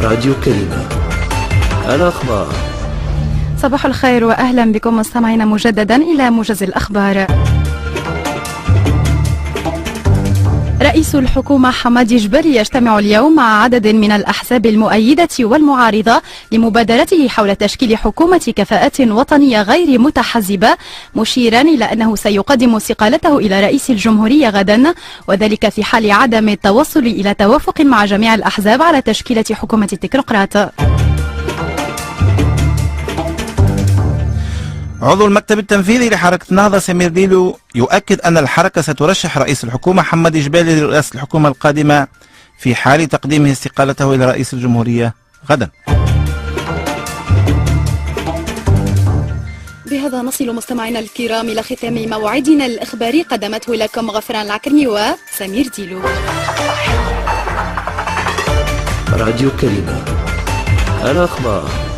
راديو كلمة الأخبار. صباح الخير وأهلا بكم مستمعينا مجددا إلى موجز الأخبار. رئيس الحكومة حمادي جبالي يجتمع اليوم مع عدد من الأحزاب المؤيدة والمعارضة لمبادرته حول تشكيل حكومة كفاءات وطنية غير متحزبة، مشيرا إلى أنه سيقدم استقالته إلى رئيس الجمهورية غدا، وذلك في حال عدم التوصل إلى توافق مع جميع الأحزاب على تشكيلة حكومة التكنوقراط. عضو المكتب التنفيذي لحركة النهضة سمير ديلو يؤكد أن الحركة سترشح رئيس الحكومة حمادي جبالي لرئاسة الحكومة القادمة في حال تقديمه استقالته إلى رئيس الجمهورية غدا. بهذا نصل مستمعينا الكرام إلى ختام موعدنا الإخباري، قدمته لكم غفران العكرمي وسمير ديلو. راديو كلمة الأخبار.